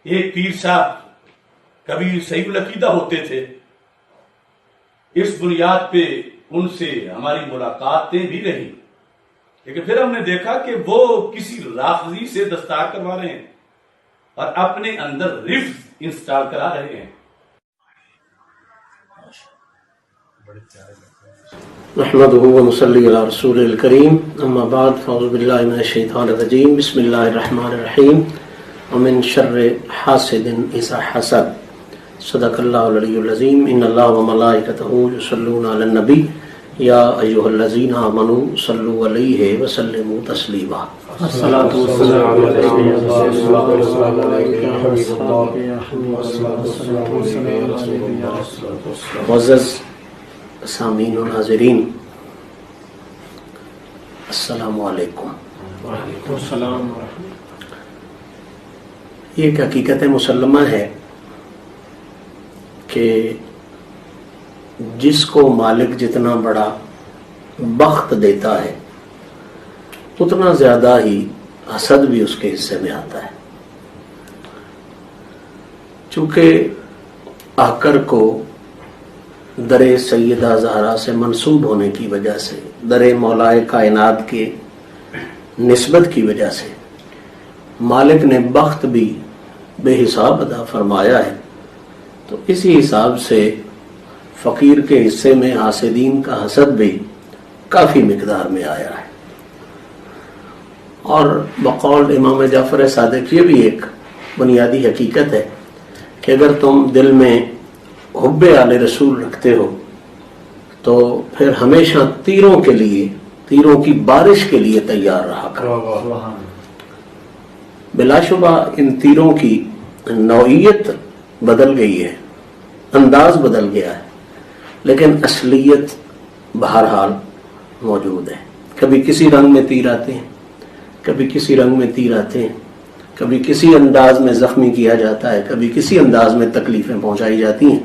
ایک پیر صاحب کبھی صحیح العقیدہ ہوتے تھے، اس بنیاد پہ ان سے ہماری ملاقاتیں بھی رہی، لیکن پھر ہم نے دیکھا کہ وہ کسی رافضی سے دستار کروا رہے ہیں اور اپنے اندر رفض انسٹال کرا رہے ہیں۔ نحمده ونصلي على رسول الكريم، اما بعد فاعوذ بالله من الشيطان الرجيم، بسم الله الرحمن الرحيم، ومن شر حاسد اذا حسد، صدق الله العلي العظيم، ان الله وملائكته يصلون على النبي يا ايها الذين امنوا صلوا عليه وسلموا تسليما۔ الصلاة والسلام عليك يا رسول الله۔ معزز سامعین و ناظرین، السلام علیکم۔ وعلیکم السلام۔ یہ ایک حقیقت مسلمہ ہے کہ جس کو مالک جتنا بڑا بخت دیتا ہے اتنا زیادہ ہی حسد بھی اس کے حصے میں آتا ہے۔ چونکہ آکر کو در سیدہ زہرا سے منسوب ہونے کی وجہ سے، در مولائے کائنات کے نسبت کی وجہ سے مالک نے بخت بھی بے حساب عطا فرمایا ہے، تو اسی حساب سے فقیر کے حصے میں حاسدین کا حسد بھی کافی مقدار میں آیا ہے۔ اور بقول امام جعفر صادق یہ بھی ایک بنیادی حقیقت ہے کہ اگر تم دل میں حب آل رسول رکھتے ہو تو پھر ہمیشہ تیروں کے لیے، تیروں کی بارش کے لیے تیار رہا کرو۔ بلا شبہ ان تیروں کی نوعیت بدل گئی ہے، انداز بدل گیا ہے، لیکن اصلیت بہرحال موجود ہے۔ کبھی کسی رنگ میں تیر آتے ہیں، کبھی کسی رنگ میں تیر آتے ہیں، کبھی کسی انداز میں زخمی کیا جاتا ہے، کبھی کسی انداز میں تکلیفیں پہنچائی جاتی ہیں،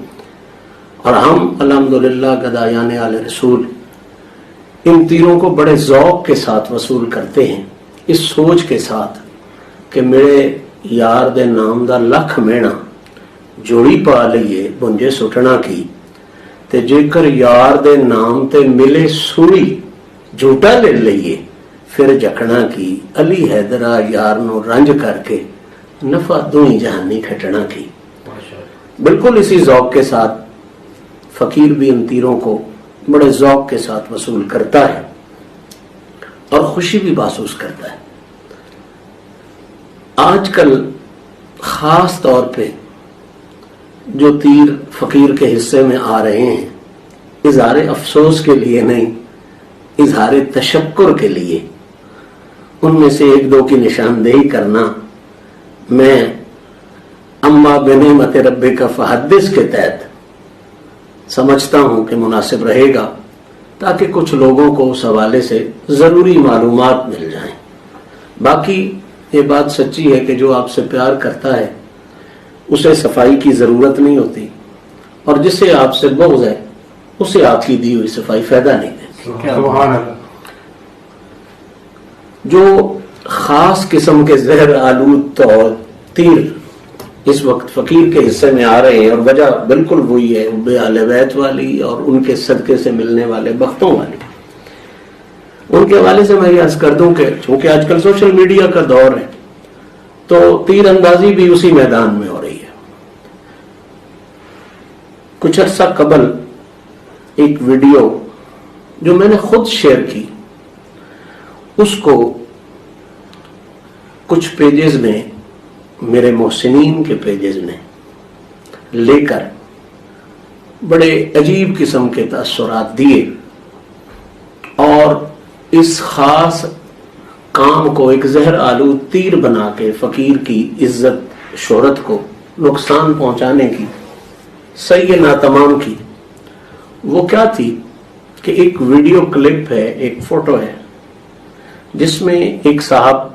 اور ہم الحمدللہ گدایان آل رسول ان تیروں کو بڑے ذوق کے ساتھ وصول کرتے ہیں، اس سوچ کے ساتھ کہ میرے یار دے نام دا لکھ مینا جوڑی پا لئیے بنجے سٹنا کی، تے جے کر یار دے نام تے ملے سوئی جھوٹا لے لئیے پھر جکڑنا کی، علی حیدرہ یار نو رنج کر کے نفع دوئی جہانی کھٹنا کی۔ بالکل اسی ذوق کے ساتھ فقیر بھی ان تیروں کو بڑے ذوق کے ساتھ وصول کرتا ہے اور خوشی بھی محسوس کرتا ہے۔ آج کل خاص طور پہ جو تیر فقیر کے حصے میں آ رہے ہیں، اظہار افسوس کے لیے نہیں، اظہار تشکر کے لیے، ان میں سے ایک دو کی نشاندہی کرنا میں اما بنعمت ربک فحدث کے تحت سمجھتا ہوں کہ مناسب رہے گا، تاکہ کچھ لوگوں کو اس حوالے سے ضروری معلومات مل جائیں۔ باقی یہ بات سچی ہے کہ جو آپ سے پیار کرتا ہے اسے صفائی کی ضرورت نہیں ہوتی، اور جسے آپ سے بغض ہے اسے آپ کی دی ہوئی صفائی فائدہ نہیں دیتی۔ سبحان اللہ۔ جو خاص قسم کے زہر آلود اور تیر اس وقت فقیر کے حصے میں آ رہے ہیں، اور وجہ بالکل وہی ہے، حب اہل بیت والی اور ان کے صدقے سے ملنے والے بختوں والی۔ ان کے حوالے سے میں یہ عرض کر دوں کہ چونکہ آج کل سوشل میڈیا کا دور ہے تو تیر اندازی بھی اسی میدان میں ہو رہی ہے۔ کچھ عرصہ قبل ایک ویڈیو جو میں نے خود شیئر کی، اس کو کچھ پیجز میں، میرے محسنین کے پیجز نے لے کر بڑے عجیب قسم کے تاثرات دیے، اور اس خاص کام کو ایک زہر آلود تیر بنا کے فقیر کی عزت شہرت کو نقصان پہنچانے کی صحیح ناتمام کی۔ وہ کیا تھی کہ ایک ویڈیو کلپ ہے، ایک فوٹو ہے، جس میں ایک صاحب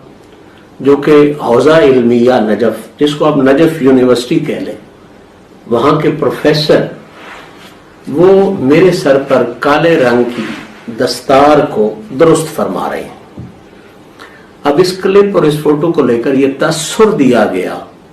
جو کہ حوزہ علمیہ نجف، جس کو آپ نجف یونیورسٹی کہہ لیں، وہاں کے پروفیسر، وہ میرے سر پر کالے رنگ کی دستار کو درست فرما رہے ہیں۔ اب اس کلپ اور اس فوٹو کو لے کر یہ تاثر دیا گیا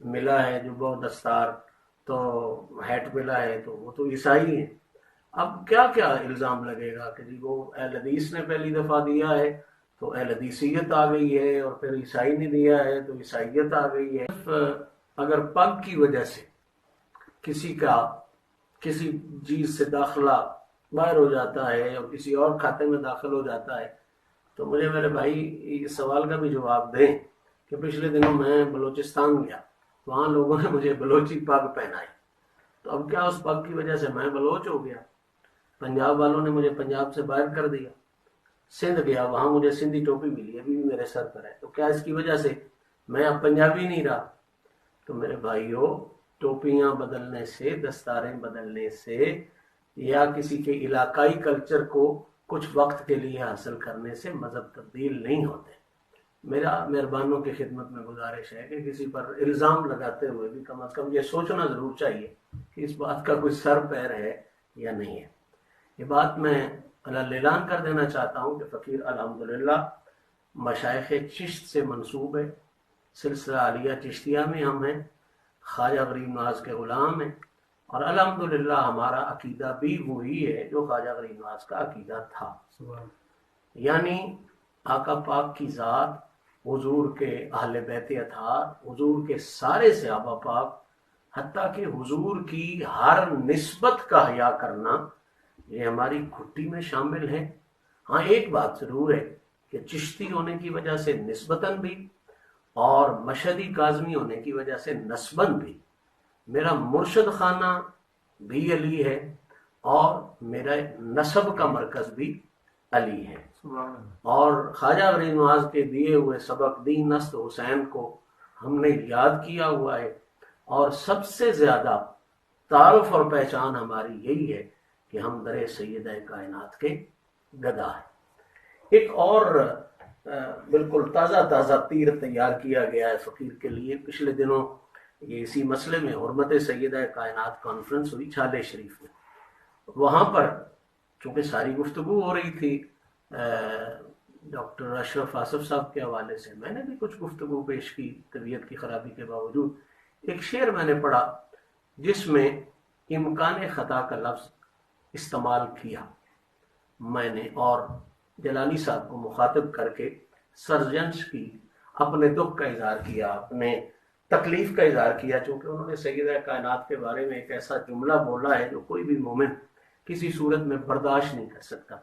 ملا ہے جو بہت دستار تو ہیٹ ملا ہے تو وہ تو عیسائی ہیں. اب کیا کیا الزام لگے گا کہ جی وہ اہل حدیث نے پہلی دفعہ دیا ہے تو اہل حدیثیت آ گئی ہے، اور پھر عیسائی نے دیا ہے تو عیسائیت آ گئی ہے. اگر پگ کی وجہ سے کسی کا کسی چیز سے داخلہ باہر ہو جاتا ہے اور کسی اور کھاتے میں داخل ہو جاتا ہے تو مجھے میرے بھائی اس سوال کا بھی جواب دیں کہ پچھلے دنوں میں بلوچستان گیا، وہاں لوگوں نے مجھے بلوچی پگ پہنائی، تو اب کیا اس پگ کی وجہ سے میں بلوچ ہو گیا؟ پنجاب والوں نے مجھے پنجاب سے باہر کر دیا. سندھ گیا، وہاں مجھے سندھی ٹوپی ملی، ابھی بھی میرے سر پر ہے، تو کیا اس کی وجہ سے میں اب پنجابی نہیں رہا؟ تو میرے بھائیوں، ٹوپیاں بدلنے سے، دستاریں بدلنے سے، یا کسی کے علاقائی کلچر کو کچھ وقت کے لیے حاصل کرنے سے مذہب تبدیل نہیں ہوتے. میرا مہربانوں کی خدمت میں گزارش ہے کہ کسی پر الزام لگاتے ہوئے بھی کم از کم یہ سوچنا ضرور چاہیے کہ اس بات کا کوئی سر پیر ہے یا نہیں ہے. یہ بات میں اعلان کر دینا چاہتا ہوں کہ فقیر الحمدللہ مشائخ چشت سے منسوب ہے، سلسلہ عالیہ چشتیہ میں ہم ہیں، خواجہ غریب نواز کے غلام ہیں، اور الحمدللہ ہمارا عقیدہ بھی وہی ہے جو خواجہ غریب نواز کا عقیدہ تھا. یعنی آقا پاک کی ذات، حضور کے اہل بیت اطہار، حضور کے سارے صحابہ پاک، حتیٰ کہ حضور کی ہر نسبت کا حیا کرنا، یہ ہماری گھٹی میں شامل ہے. ہاں ایک بات ضرور ہے کہ چشتی ہونے کی وجہ سے نسبتاً بھی اور مشہدی کاظمی ہونے کی وجہ سے نسباً بھی میرا مرشد خانہ بھی علی ہے اور میرا نسب کا مرکز بھی علی ہے. اور خواجہ غریب نواز کے دیے ہوئے سبق دین نست حسین کو ہم نے یاد کیا ہوا ہے، اور سب سے زیادہ تعارف اور پہچان ہماری یہی ہے کہ ہم در سیدہ کائنات کے گدا ہیں. ایک اور بالکل تازہ تیر تیار کیا گیا ہے فقیر کے لیے. پچھلے دنوں یہ اسی مسئلے میں حرمت سیدہ کائنات کانفرنس ہوئی چھالے شریف میں. وہاں پر چونکہ ساری گفتگو ہو رہی تھی ڈاکٹر اشرف آصف صاحب کے حوالے سے، میں نے بھی کچھ گفتگو پیش کی طبیعت کی خرابی کے باوجود. ایک شعر میں نے پڑھا جس میں امکان خطا کا لفظ استعمال کیا میں نے، اور جلالی صاحب کو مخاطب کر کے سرجنش کی، اپنے دکھ کا اظہار کیا، اپنے تکلیف کا اظہار کیا، چونکہ انہوں نے سیدہ کائنات کے بارے میں ایک ایسا جملہ بولا ہے جو کوئی بھی مومن کسی صورت میں برداشت نہیں کر سکتا.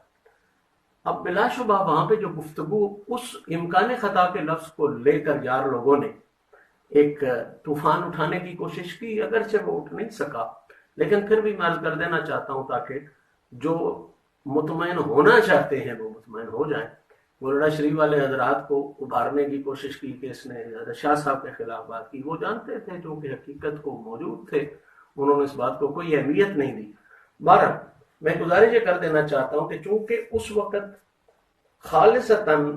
اب بلا شبہ وہاں پہ جو گفتگو اس امکان خطا کے لفظ کو لے کر یار لوگوں نے ایک طوفان اٹھانے کی کوشش کی، اگرچہ وہ اٹھ نہیں سکا، لیکن پھر بھی میں عرض کر دینا چاہتا ہوں تاکہ جو مطمئن ہونا چاہتے ہیں وہ مطمئن ہو جائیں. گولڑا شریف والے حضرات کو ابھارنے کی کوشش کی کہ اس نے حضرت شاہ صاحب کے خلاف بات کی، وہ جانتے تھے جو کہ حقیقت کو موجود تھے، انہوں نے اس بات کو کوئی اہمیت نہیں دی. بہرحال میں گزارش یہ کر دینا چاہتا ہوں کہ چونکہ اس وقت خالصتاً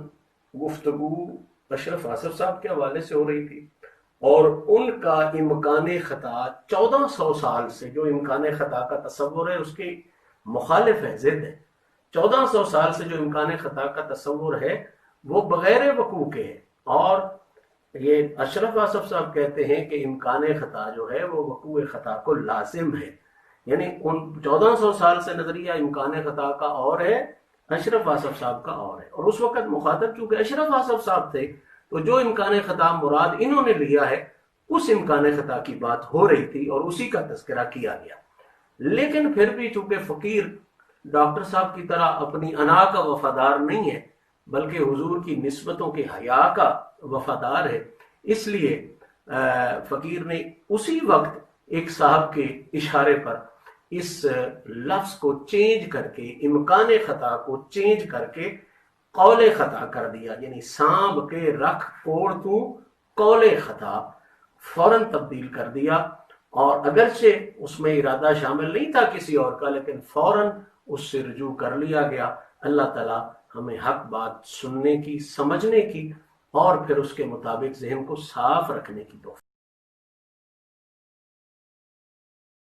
گفتگو اشرف آصف صاحب کے حوالے سے ہو رہی تھی، اور ان کا امکان خطا 1400 سال سے جو امکان خطا کا تصور ہے اس کی مخالف ہے، ضد ہے. 1400 سال سے جو امکان خطا کا تصور ہے وہ بغیر وقوع کے ہے، اور یہ اشرف آصف صاحب کہتے ہیں کہ امکان خطا جو ہے وہ وقوع خطا کو لازم ہے. یعنی ان 1400 سال سے نظریہ امکان خطا کا اور ہے، اشرف آصف صاحب کا اور ہے. اور اس وقت مخاطب چونکہ اشرف آصف صاحب تھے تو جو امکان خطا مراد انہوں نے لیا ہے اس امکان خطا کی بات ہو رہی تھی اور اسی کا تذکرہ کیا گیا. لیکن پھر بھی چونکہ فقیر ڈاکٹر صاحب کی طرح اپنی انا کا وفادار نہیں ہے بلکہ حضور کی نسبتوں کے حیا کا وفادار ہے، اس لیے فقیر نے اسی وقت ایک صاحب کے اشارے پر اس لفظ کو چینج کر کے، امکان خطا کو چینج کر کے قول خطا کر دیا. یعنی سانب کے رکھ کوڑ تو قول خطا فوراً تبدیل کر دیا، اور اگرچہ اس میں ارادہ شامل نہیں تھا کسی اور کا، لیکن فوراً اس سے رجوع کر لیا گیا. اللہ تعالیٰ ہمیں حق بات سننے کی، سمجھنے کی، اور پھر اس کے مطابق ذہن کو صاف رکھنے کی توفیق